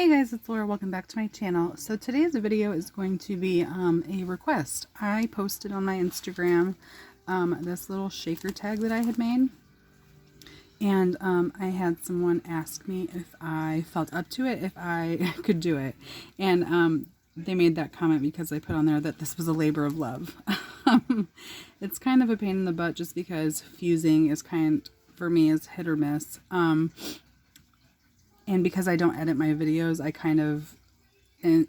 Hey guys, it's Laura. Welcome back to my channel. So today's video is going to be a request. I posted on my Instagram this little shaker tag that I had made, and I had someone ask me if I felt up to it, if I could do it, and they made that comment because I put on there that this was a labor of love. It's kind of a pain in the butt just because fusing is for me, is hit or miss. And because I don't edit my videos, I kind of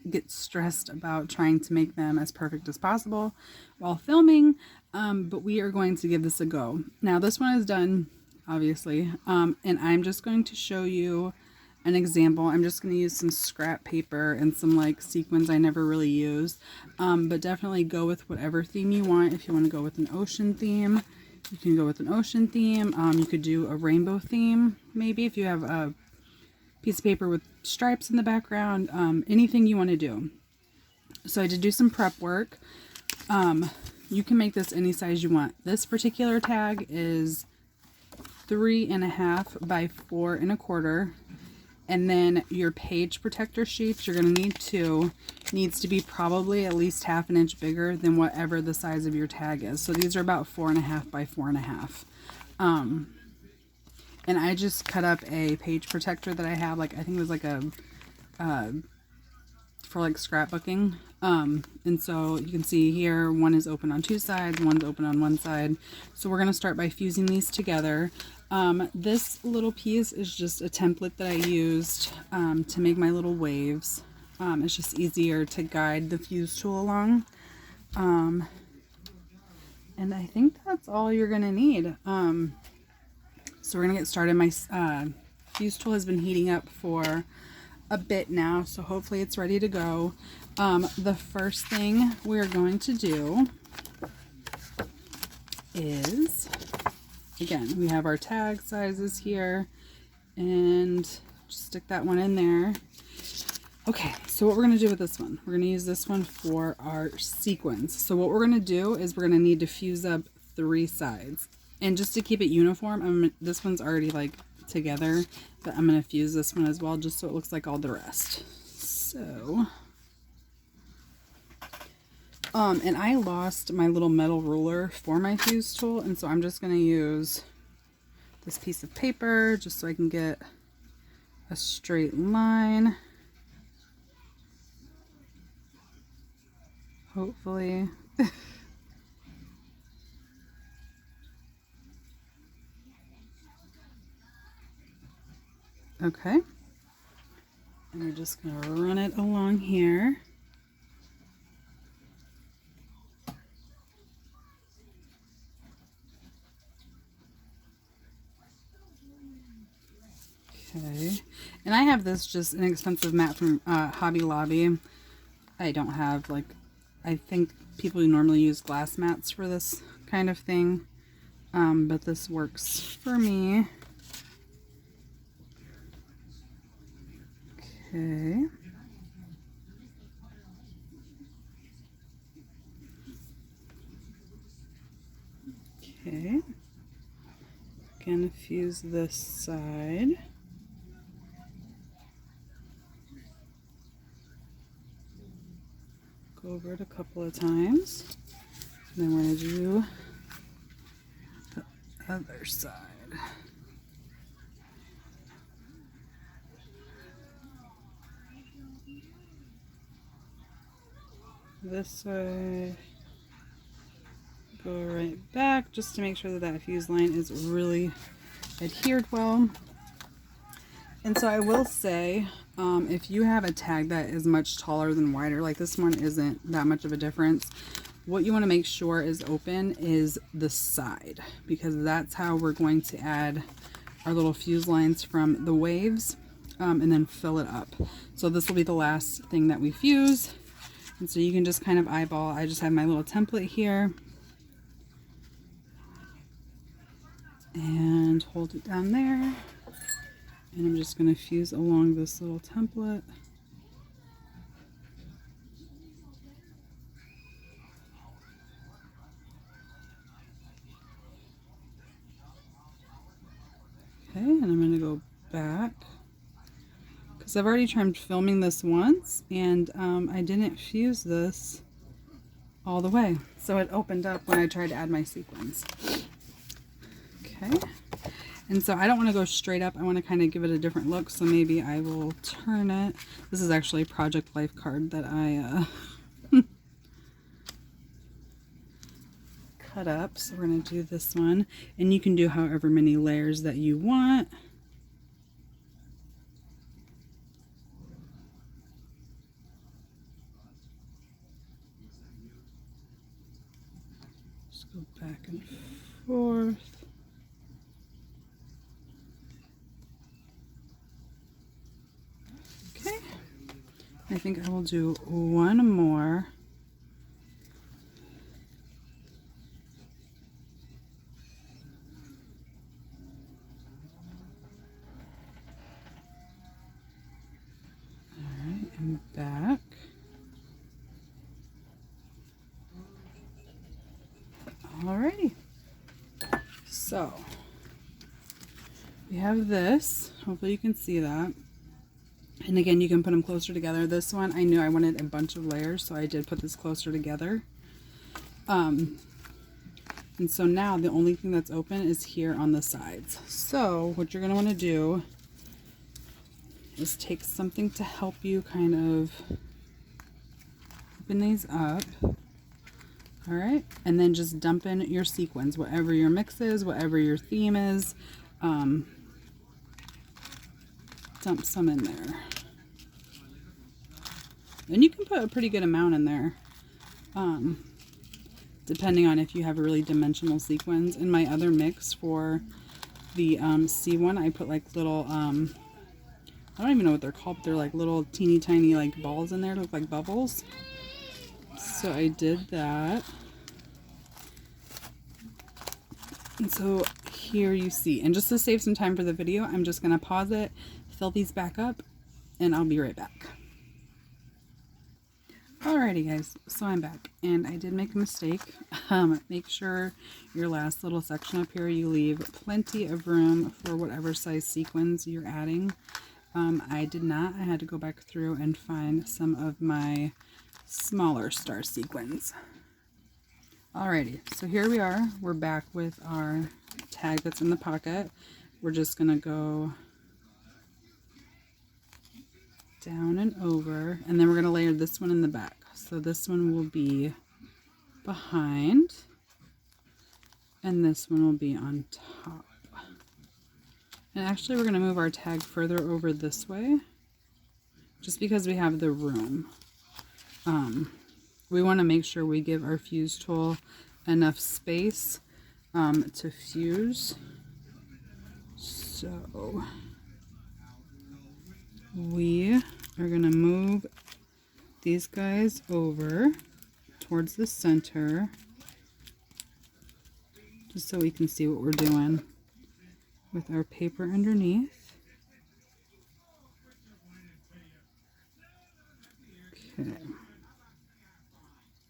get stressed about trying to make them as perfect as possible while filming. But we are going to give this a go. Now this one is done, obviously, and I'm just going to show you an example. I'm just going to use some scrap paper and some like sequins I never really use. But definitely go with whatever theme you want. If you want to go with an ocean theme, you can go with an ocean theme. You could do a rainbow theme, maybe, if you have a piece of paper with stripes in the background, anything you want to do. So I did do some prep work. You can make this any size you want. This particular tag is 3.5 by 4.25, and then your page protector sheets, you're going to need 2, needs to be probably at least 1/2 inch bigger than whatever the size of your tag is. So these are about 4.5 by 4.5. And I just cut up a page protector that I have, like, I think it was like a, for like scrapbooking. And so you can see here, one is open on 2 sides, one's open on 1 side. So we're going to start by fusing these together. This little piece is just a template that I used to make my little waves. It's just easier to guide the fuse tool along. And I think that's all you're going to need. So we're going to get started. My fuse tool has been heating up for a bit now, so hopefully it's ready to go. The first thing we're going to do is, again, we have our tag sizes here, and just stick that one in there. Okay, so what we're going to do with this one, we're going to use this one for our sequins. So what we're going to do is we're going to need to fuse up 3 sides. And just to keep it uniform, this one's already like together, but I'm going to fuse this one as well just so it looks like all the rest. So, and I lost my little metal ruler for my fuse tool, and so I'm just going to use this piece of paper just so I can get a straight line. Hopefully. Okay, and we're just going to run it along here. Okay, and I have this just inexpensive mat from Hobby Lobby. I don't have, like, I think people normally use glass mats for this kind of thing, but this works for me. Okay. Okay. Gonna fuse this side. Go over it a couple of times. And then we're gonna do the other side. This way, go right back just to make sure that that fuse line is really adhered well. And so I will say, if you have a tag that is much taller than wider, like this one isn't that much of a difference, what you want to make sure is open is the side, because that's how we're going to add our little fuse lines from the waves, and then fill it up. So this will be the last thing that we fuse. And so you can just kind of eyeball. I just have my little template here. And hold it down there. And I'm just going to fuse along this little template. Okay, and I'm going to go back because I've already tried filming this once, and I didn't fuse this all the way. So it opened up when I tried to add my sequins. Okay. And so I don't want to go straight up. I want to kind of give it a different look. So maybe I will turn it. This is actually a Project Life card that I cut up. So we're going to do this one. And you can do however many layers that you want. Just go back and forth. Okay. I think I will do one more. Alright, and back. Alrighty. So we have this. Hopefully you can see that. And again, you can put them closer together. This one, I knew I wanted a bunch of layers, so I did put this closer together. And so now the only thing that's open is here on the sides. So what you're going to want to do is take something to help you kind of open these up. All right, and then just dump in your sequins, whatever your mix is, whatever your theme is. Dump some in there. And you can put a pretty good amount in there, depending on if you have really dimensional sequins. In my other mix for the C1, I put like little, I don't even know what they're called, but they're like little teeny tiny like balls in there to look like bubbles. So I did that. And so here you see, and just to save some time for the video, I'm just going to pause it, fill these back up, and I'll be right back. Alrighty guys, so I'm back, and I did make a mistake. Make sure your last little section up here, you leave plenty of room for whatever size sequins you're adding. I did not. I had to go back through and find some of my smaller star sequins. Alrighty, so here we are. We're back with our tag that's in the pocket. We're just going to go down and over, and then we're going to layer this one in the back. So this one will be behind, and this one will be on top. And actually we're going to move our tag further over this way, just because we have the room. We want to make sure we give our fuse tool enough space to fuse. So we are going to move these guys over towards the center, just so we can see what we're doing with our paper underneath. Okay.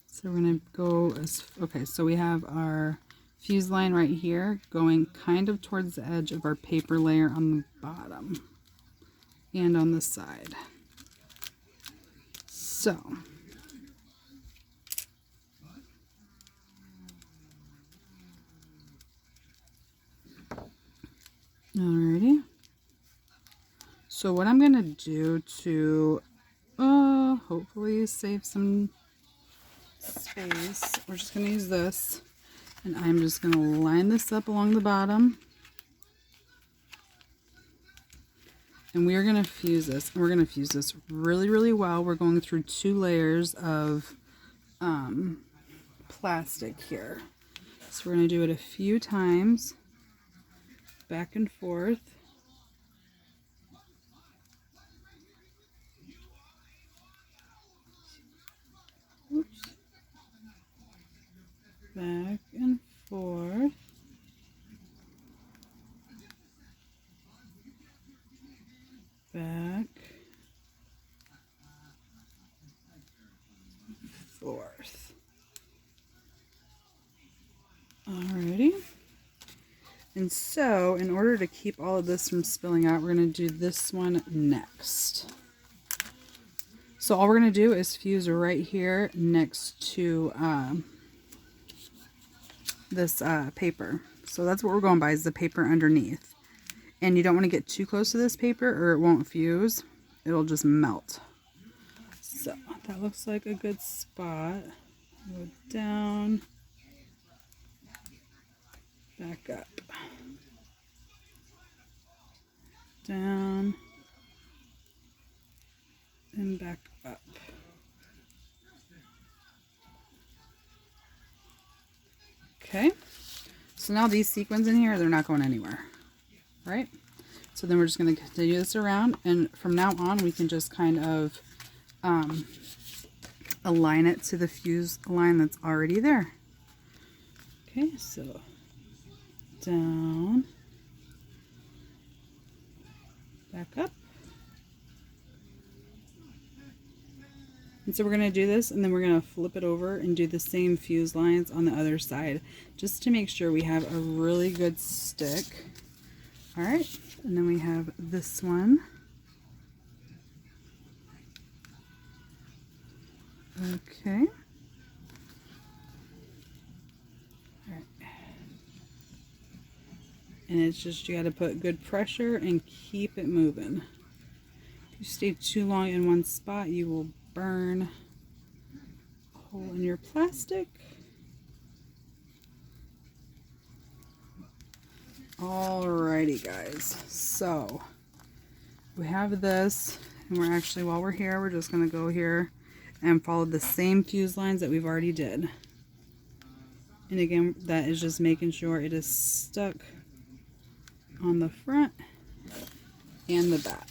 So we're going to go okay, so we have our fuse line right here going kind of towards the edge of our paper layer on the bottom and on the side. So alrighty. So what I'm going to do to hopefully save some space, we're just going to use this, and I'm just going to line this up along the bottom, and we are going to fuse this, and we're going to fuse this really well. We're going through 2 layers of plastic here, so we're going to do it a few times, back and forth. Oops. Back and forth. Back. Forth. Alrighty. And And so in order to keep all of this from spilling out, we're going to do this one next. So all we're going to do is fuse right here next to this paper. So that's what we're going by, is the paper underneath. And you don't want to get too close to this paper or it won't fuse. It'll just melt. So that looks like a good spot. Go down, back up, down, and back up. Okay, so now these sequins in here, they're not going anywhere, right? So then we're just going to continue this around, and from now on we can just kind of align it to the fuse line that's already there. Okay, so down, back up. And so we're going to do this, and then we're going to flip it over and do the same fuse lines on the other side, just to make sure we have a really good stick. All right, and then we have this one. Okay. All right. And it's just, you got to put good pressure and keep it moving. If you stay too long in one spot, you will burn a hole in your plastic. Alrighty guys, so we have this, and we're actually, while we're here, we're just going to go here and follow the same fuse lines that we've already did. And again, that is just making sure it is stuck on the front and the back.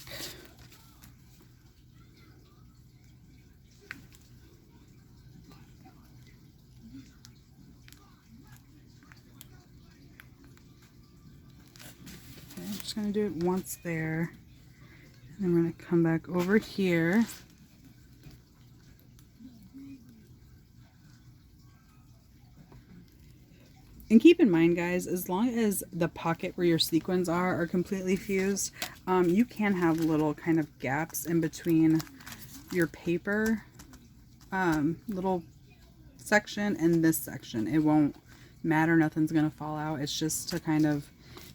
Okay, I'm just going to do it once there, and then we're going to come back over here. And keep in mind, guys, as long as the pocket where your sequins are completely fused, you can have little kind of gaps in between your paper little section and this section. It won't matter, nothing's going to fall out. It's just to kind of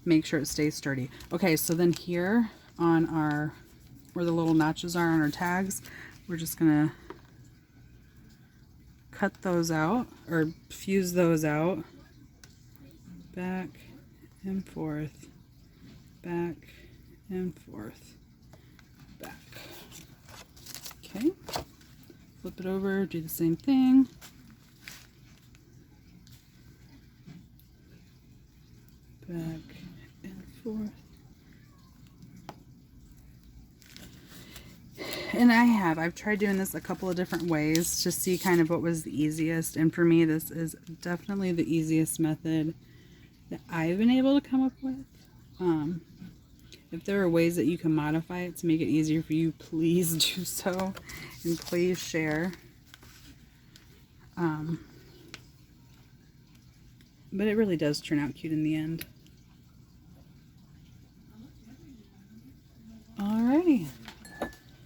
make sure it stays sturdy. Okay, so then here on our, where the little notches are on our tags, we're just going to cut those out, or fuse those out. Back and forth, back and forth, back. Okay, flip it over, do the same thing. Back and forth. And I've tried doing this a couple of different ways to see kind of what was the easiest, and for me this is definitely the easiest method that I've been able to come up with. If there are ways that you can modify it to make it easier for you, please do so, and please share. But it really does turn out cute in the end. Alrighty.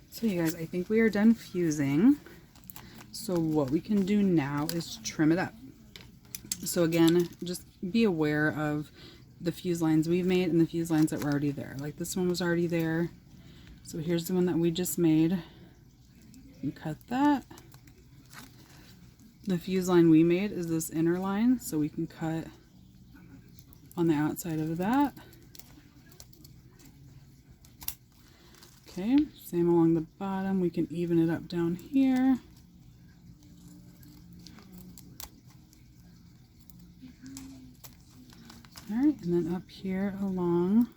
So you guys, I think we are done fusing. So what we can do now is trim it up. So again, just be aware of the fuse lines we've made and the fuse lines that were already there. Like this one was already there. So here's the one that we just made. And cut that. The fuse line we made is this inner line, so we can cut on the outside of that. Okay, same along the bottom. We can even it up down here. Alright, and then up here along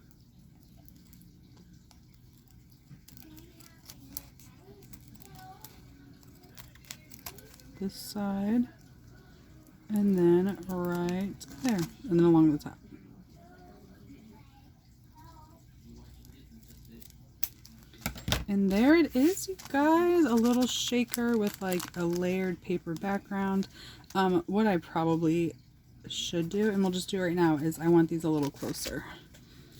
this side, and then right there, and then along the top. And there it is, you guys, a little shaker with like a layered paper background. What I probably should do, and we'll just do it right now, is I want these a little closer.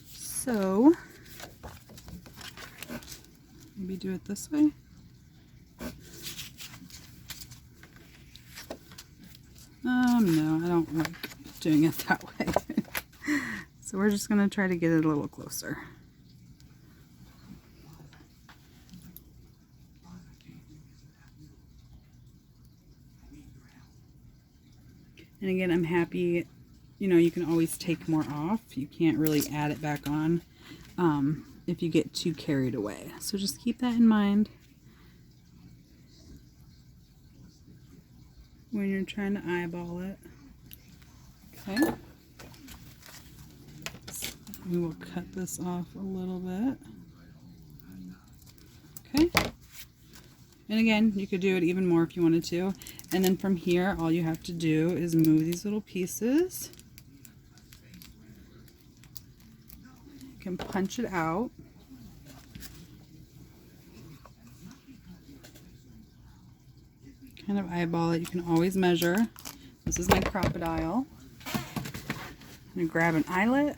So maybe do it this way. No, I don't like doing it that way. So we're just going to try to get it a little closer. And again, I'm happy, you know, you can always take more off. You can't really add it back on if you get too carried away. So just keep that in mind when you're trying to eyeball it. Okay. So we will cut this off a little bit. Okay. And again, you could do it even more if you wanted to. And then from here, all you have to do is move these little pieces. You can punch it out. Kind of eyeball it. You can always measure. This is my crocodile. I'm going to grab an eyelet.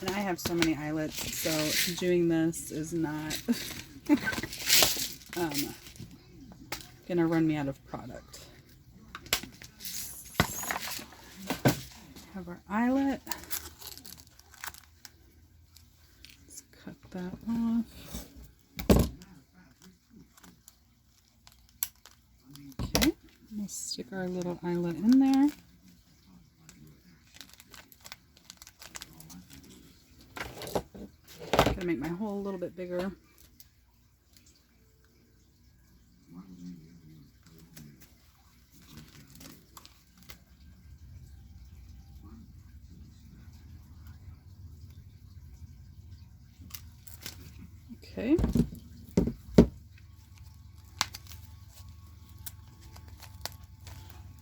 And I have so many eyelets, so doing this is not gonna run me out of product. Have our eyelet. Let's cut that off. Okay, we'll stick our little eyelet in there. Gonna make my hole a little bit bigger. Okay.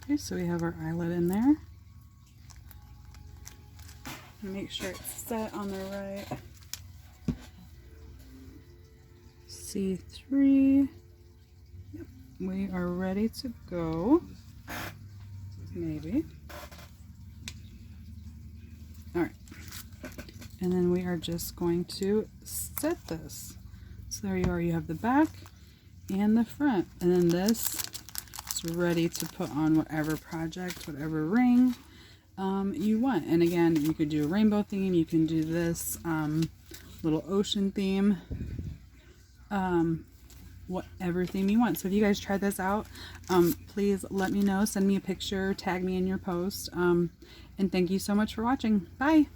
Okay, so we have our eyelet in there. Make sure it's set on the right C3. Yep, we are ready to go. Maybe. All right. And then we are just going to set this. So there you are, you have the back and the front. And then this is ready to put on whatever project, whatever ring you want. And again, you could do a rainbow theme, you can do this little ocean theme, whatever theme you want. So if you guys try this out, please let me know, send me a picture, tag me in your post, and thank you so much for watching. Bye!